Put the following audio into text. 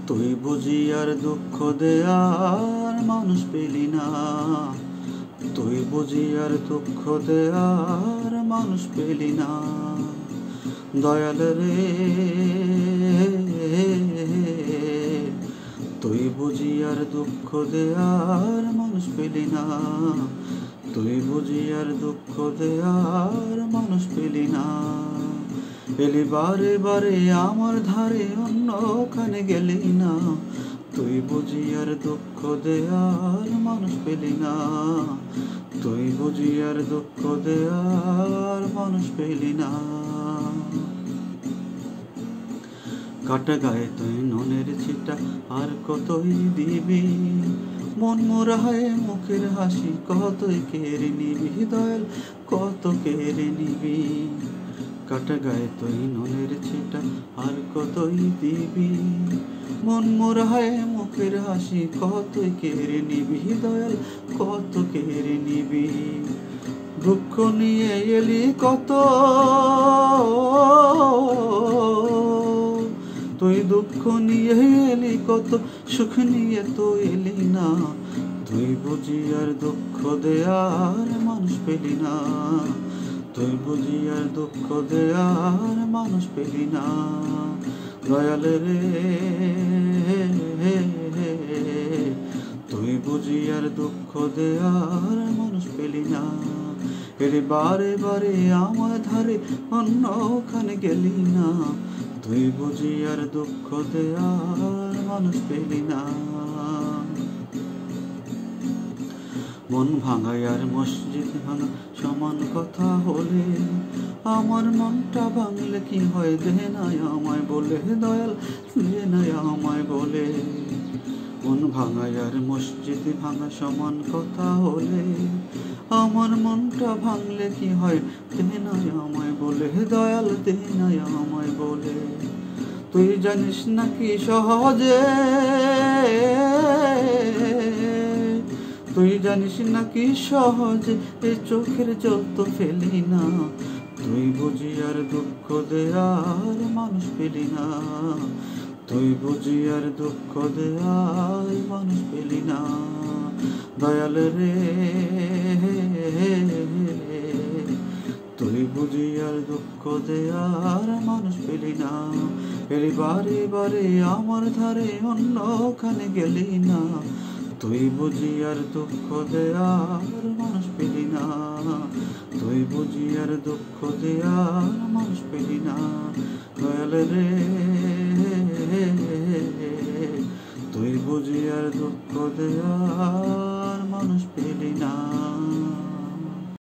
তুই বুঝি আর দুঃখ দেয়ার মানুষ পেলি না, তুই বুঝি আর দুঃখ দেয়ার মানুষ পেলি না। দয়াল রে, তুই বুঝি আর দুঃখ দেয়ার মানুষ পেলি না, তুই বুঝি আর দুঃখ দেয়ার মানুষ পেলি না। এলি বারে বারে আমার ধারে, অন্যখানে গেলি না, তুই বুঝি আর দুঃখ দেয়ার মানুষ পেলি না, তুই বুঝি আর দুঃখ দেয়ার মানুষ পেলি না। কাটা গায়ে তুই নুনের ছিটা আর কতই দিবি, মন মোরায় মুখের হাসি কতই কেড়ে নিবি, দয়াল কত কেড়ে নিবি। কাটা গায়ে তুই নুনের ছিটা আর কতই দিবি, মন মোরায় মুখের হাসি কতই কেড়ে নিবি, দয়াল কত কেড়ে নিবি। দুঃখ নিয়ে এলি কত, তুই দুঃখ নিয়ে এলি কত, সুখ নিয়ে তো এলি না, তুই বুঝি আর দুঃখ দেয়ার মানুষ পেলি না, তুই বুঝি আর দুঃখ দেয়ার মানুষ পেলি না। দয়াল রে, তুই বুঝি আর দুঃখ দেয়ার মানুষ পেলি না। এরে বারে বারে আমার ধারে, অন্যখানে গেলি না, তুই বুঝি আর দুঃখ দেয়ার মানুষ পেলি না। মন ভাঙা আর মসজিদ ভাঙা সমান কথা হলে, আমার মনটা ভাঙলে কি হয়, দে নাই আমায় বলে, দয়াল দে নাই আমায় বলে। মন ভাঙা আর মসজিদ ভাঙা সমান কথা হলে, আমার মনটা ভাঙলে কি হয়, দে নাই আমায় বলে, দয়াল দে নাই আমায় বলে। তুই জানিস নাকি সহজে, তুই জানিস নাকি সহজে, এই চোখের জল তো ফেলি না, তুই বুঝি আর দুঃখ দেয়ার মানুষ পেলি না, তুই বুঝি আর দুঃখ দেয়ার মানুষ পেলি না। দয়াল রে, তুই বুঝি আর দুঃখ দেয়ার মানুষ পেলি না। এলি বারে বারে আমার ধারে, অন্যখানে গেলি না, তুই বুঝি আর দুঃখ দেয়ার মানুষ পেলি না, তুই বুঝি আর দুঃখ দেয়ার মানুষ পেলি না। দয়াল রে, তুই বুঝি আর দুঃখ দেয়ার